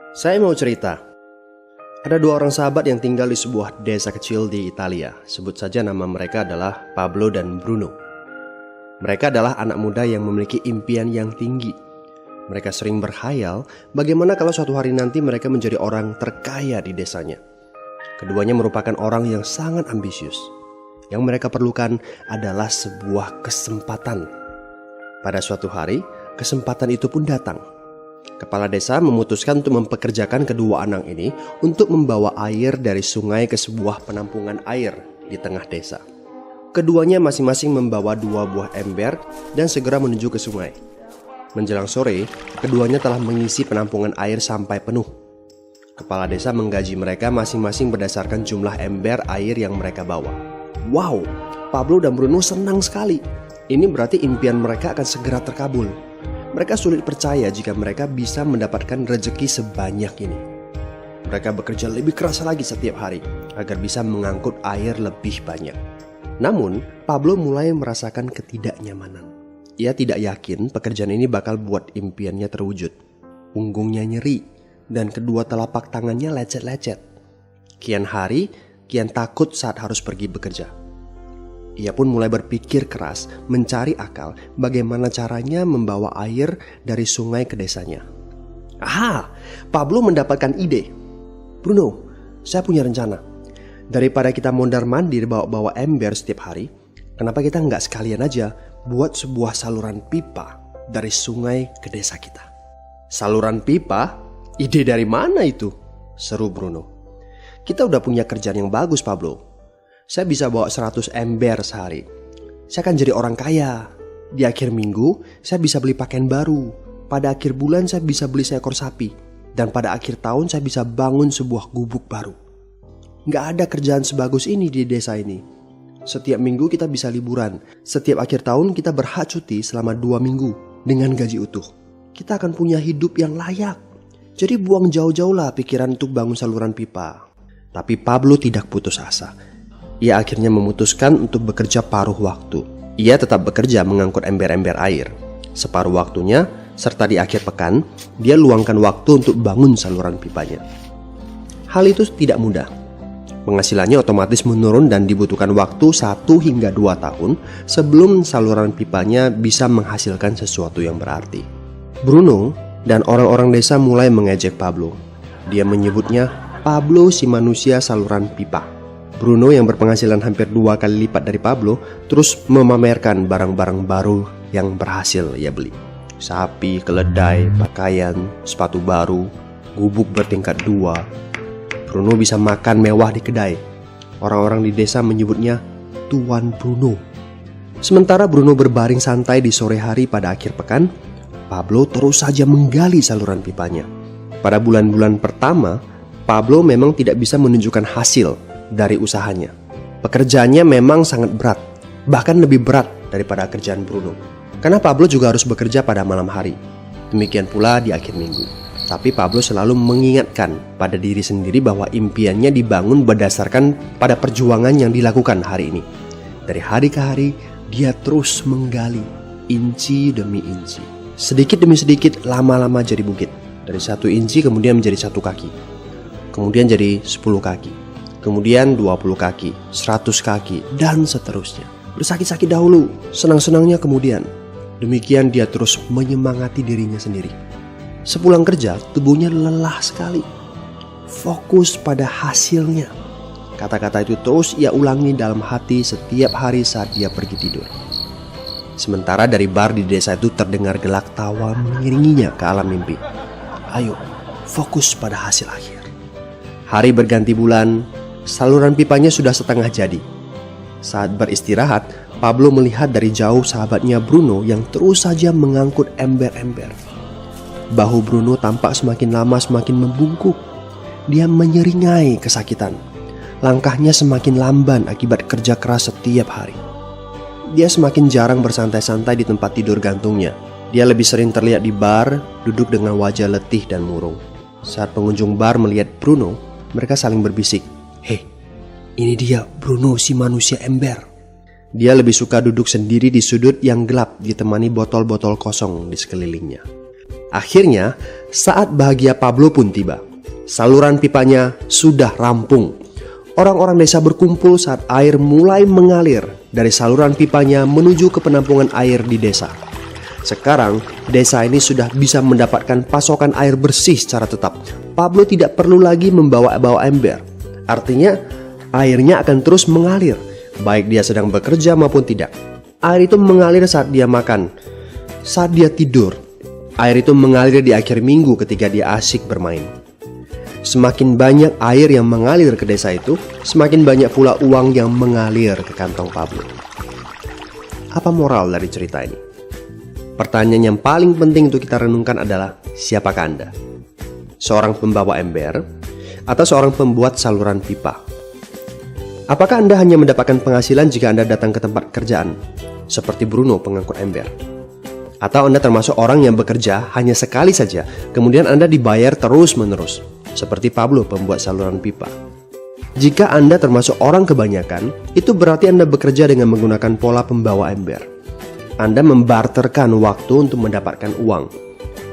Saya mau cerita. Ada dua orang sahabat yang tinggal di sebuah desa kecil di Italia. Sebut saja nama mereka adalah Pablo dan Bruno. Mereka adalah anak muda yang memiliki impian yang tinggi. Mereka sering berkhayal bagaimana kalau suatu hari nanti mereka menjadi orang terkaya di desanya. Keduanya merupakan orang yang sangat ambisius. Yang mereka perlukan adalah sebuah kesempatan. Pada suatu hari, kesempatan itu pun datang. Kepala desa memutuskan untuk mempekerjakan kedua anak ini untuk membawa air dari sungai ke sebuah penampungan air di tengah desa. Keduanya masing-masing membawa 2 buah ember dan segera menuju ke sungai. Menjelang sore, keduanya telah mengisi penampungan air sampai penuh. Kepala desa menggaji mereka masing-masing berdasarkan jumlah ember air yang mereka bawa. Wow, Pablo dan Bruno senang sekali. Ini berarti impian mereka akan segera terkabul. Mereka sulit percaya jika mereka bisa mendapatkan rezeki sebanyak ini. Mereka bekerja lebih keras lagi setiap hari agar bisa mengangkut air lebih banyak. Namun, Pablo mulai merasakan ketidaknyamanan. Ia tidak yakin pekerjaan ini bakal buat impiannya terwujud. Punggungnya nyeri dan kedua telapak tangannya lecet-lecet. Kian hari, kian takut saat harus pergi bekerja. Ia pun mulai berpikir keras mencari akal bagaimana caranya membawa air dari sungai ke desanya. Aha, Pablo mendapatkan ide. Bruno, saya punya rencana. Daripada kita mondar-mandir bawa-bawa ember setiap hari, kenapa kita nggak sekalian aja buat sebuah saluran pipa dari sungai ke desa kita? Saluran pipa? Ide dari mana itu? Seru Bruno. Kita udah punya kerjaan yang bagus, Pablo. Saya bisa bawa 100 ember sehari. Saya akan jadi orang kaya. Di akhir minggu, saya bisa beli pakaian baru. Pada akhir bulan, saya bisa beli seekor sapi. Dan pada akhir tahun, saya bisa bangun sebuah gubuk baru. Nggak ada kerjaan sebagus ini di desa ini. Setiap minggu kita bisa liburan. Setiap akhir tahun, kita berhak cuti selama 2 minggu dengan gaji utuh. Kita akan punya hidup yang layak. Jadi buang jauh-jauh lah pikiran untuk bangun saluran pipa. Tapi Pablo tidak putus asa. Ia akhirnya memutuskan untuk bekerja paruh waktu. Ia tetap bekerja mengangkut ember-ember air. Separuh waktunya, serta di akhir pekan, dia luangkan waktu untuk bangun saluran pipanya. Hal itu tidak mudah. Penghasilannya otomatis menurun dan dibutuhkan waktu 1 hingga 2 tahun sebelum saluran pipanya bisa menghasilkan sesuatu yang berarti. Bruno dan orang-orang desa mulai mengejek Pablo. Dia menyebutnya Pablo si manusia saluran pipa. Bruno yang berpenghasilan hampir 2 kali lipat dari Pablo terus memamerkan barang-barang baru yang berhasil ia beli. Sapi, keledai, pakaian, sepatu baru, gubuk bertingkat 2. Bruno bisa makan mewah di kedai. Orang-orang di desa menyebutnya Tuan Bruno. Sementara Bruno berbaring santai di sore hari pada akhir pekan, Pablo terus saja menggali saluran pipanya. Pada bulan-bulan pertama, Pablo memang tidak bisa menunjukkan hasil dari usahanya. Pekerjaannya memang sangat berat, bahkan lebih berat daripada kerjaan Bruno. Karena Pablo juga harus bekerja pada malam hari. Demikian pula di akhir minggu. Tapi Pablo selalu mengingatkan pada diri sendiri bahwa impiannya dibangun berdasarkan pada perjuangan yang dilakukan hari ini. Dari hari ke hari, dia terus menggali, inci demi inci. Sedikit demi sedikit, lama-lama jadi bukit. Dari 1 inci kemudian menjadi 1 kaki. Kemudian jadi 10 kaki. Kemudian 20 kaki, 100 kaki, dan seterusnya. Bersakit-sakit dahulu, senang-senangnya kemudian. Demikian dia terus menyemangati dirinya sendiri. Sepulang kerja, tubuhnya lelah sekali. Fokus pada hasilnya. Kata-kata itu terus ia ulangi dalam hati setiap hari saat dia pergi tidur. Sementara dari bar di desa itu terdengar gelak tawa mengiringinya ke alam mimpi. Ayo, fokus pada hasil akhir. Hari berganti bulan, saluran pipanya sudah setengah jadi. Saat beristirahat, Pablo melihat dari jauh sahabatnya Bruno yang terus saja mengangkut ember-ember. Bahu Bruno tampak semakin lama semakin membungkuk. Dia menyeringai kesakitan. Langkahnya semakin lamban akibat kerja keras setiap hari. Dia semakin jarang bersantai-santai di tempat tidur gantungnya. Dia lebih sering terlihat di bar, duduk dengan wajah letih dan murung. Saat pengunjung bar melihat Bruno, mereka saling berbisik. Hei, ini dia Bruno si manusia ember. Dia lebih suka duduk sendiri di sudut yang gelap ditemani botol-botol kosong di sekelilingnya. Akhirnya, Saat bahagia Pablo pun tiba. Saluran pipanya sudah rampung. Orang-orang desa berkumpul saat air mulai mengalir dari saluran pipanya menuju ke penampungan air di desa. Sekarang, desa ini sudah bisa mendapatkan pasokan air bersih secara tetap. Pablo tidak perlu lagi membawa ember. Artinya, airnya akan terus mengalir, baik dia sedang bekerja maupun tidak. Air itu mengalir saat dia makan, saat dia tidur. Air itu mengalir di akhir minggu ketika dia asik bermain. Semakin banyak air yang mengalir ke desa itu, semakin banyak pula uang yang mengalir ke kantong Pablo. Apa moral dari cerita ini? Pertanyaan yang paling penting untuk kita renungkan adalah, siapakah Anda? Seorang pembawa ember atau seorang pembuat saluran pipa? Apakah Anda hanya mendapatkan penghasilan jika Anda datang ke tempat kerjaan, seperti Bruno pengangkut ember? Atau Anda termasuk orang yang bekerja hanya sekali saja, kemudian Anda dibayar terus-menerus, seperti Pablo pembuat saluran pipa? Jika Anda termasuk orang kebanyakan, itu berarti Anda bekerja dengan menggunakan pola pembawa ember. Anda membarterkan waktu untuk mendapatkan uang.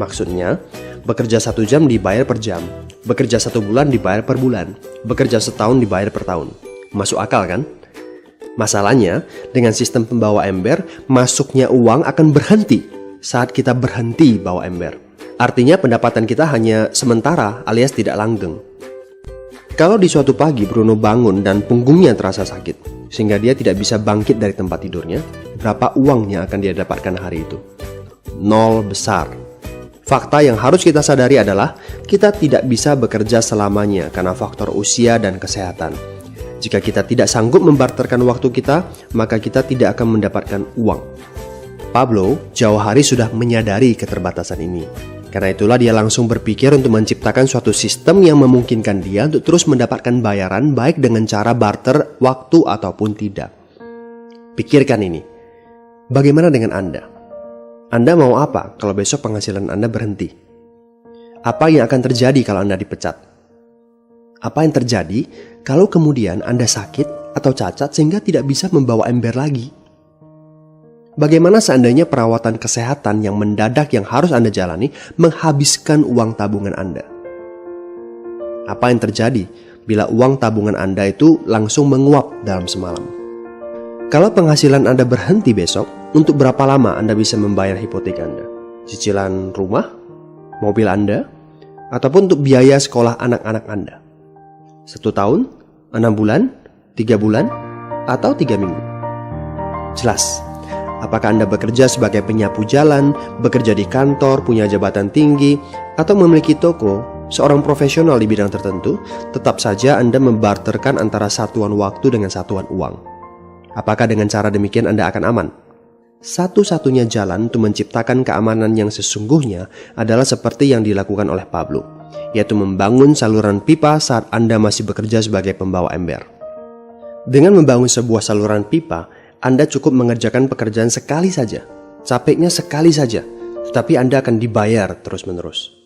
Maksudnya, bekerja 1 jam dibayar per jam, bekerja 1 bulan dibayar per bulan, bekerja setahun dibayar per tahun. Masuk akal kan? Masalahnya, dengan sistem pembawa ember, masuknya uang akan berhenti saat kita berhenti bawa ember. Artinya pendapatan kita hanya sementara alias tidak langgeng. Kalau di suatu pagi Bruno bangun dan punggungnya terasa sakit, sehingga dia tidak bisa bangkit dari tempat tidurnya, berapa uang yang akan dia dapatkan hari itu? 0 besar. Fakta yang harus kita sadari adalah kita tidak bisa bekerja selamanya karena faktor usia dan kesehatan. Jika kita tidak sanggup membarterkan waktu kita, maka kita tidak akan mendapatkan uang. Pablo jauh hari sudah menyadari keterbatasan ini. Karena itulah dia langsung berpikir untuk menciptakan suatu sistem yang memungkinkan dia untuk terus mendapatkan bayaran baik dengan cara barter waktu ataupun tidak. Pikirkan ini. Bagaimana dengan Anda? Anda mau apa kalau besok penghasilan Anda berhenti? Apa yang akan terjadi kalau Anda dipecat? Apa yang terjadi kalau kemudian Anda sakit atau cacat sehingga tidak bisa membawa ember lagi? Bagaimana seandainya perawatan kesehatan yang mendadak yang harus Anda jalani menghabiskan uang tabungan Anda? Apa yang terjadi bila uang tabungan Anda itu langsung menguap dalam semalam? Kalau penghasilan Anda berhenti besok, untuk berapa lama Anda bisa membayar hipotek Anda? Cicilan rumah, mobil Anda, ataupun untuk biaya sekolah anak-anak Anda? 1 tahun, 6 bulan, 3 bulan, atau 3 minggu? Jelas. Apakah Anda bekerja sebagai penyapu jalan, bekerja di kantor, punya jabatan tinggi, atau memiliki toko, seorang profesional di bidang tertentu, tetap saja Anda membarterkan antara satuan waktu dengan satuan uang. Apakah dengan cara demikian Anda akan aman? Satu-satunya jalan untuk menciptakan keamanan yang sesungguhnya adalah seperti yang dilakukan oleh Pablo, yaitu membangun saluran pipa saat Anda masih bekerja sebagai pembawa ember. Dengan membangun sebuah saluran pipa, Anda cukup mengerjakan pekerjaan sekali saja, capeknya sekali saja, tetapi Anda akan dibayar terus-menerus.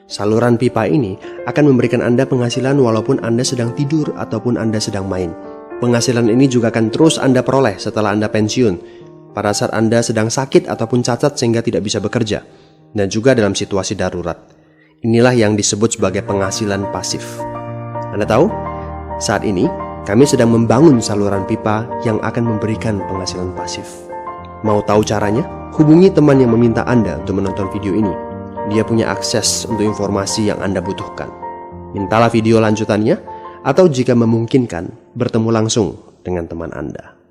Saluran pipa ini akan memberikan Anda penghasilan walaupun Anda sedang tidur ataupun Anda sedang main. Penghasilan ini juga akan terus Anda peroleh setelah Anda pensiun, pada saat Anda sedang sakit ataupun cacat sehingga tidak bisa bekerja, dan juga dalam situasi darurat. Inilah yang disebut sebagai penghasilan pasif. Anda tahu, saat ini kami sedang membangun saluran pipa yang akan memberikan penghasilan pasif. Mau tahu caranya? Hubungi teman yang meminta Anda untuk menonton video ini. Dia punya akses untuk informasi yang Anda butuhkan. Mintalah video lanjutannya, atau jika memungkinkan, bertemu langsung dengan teman Anda.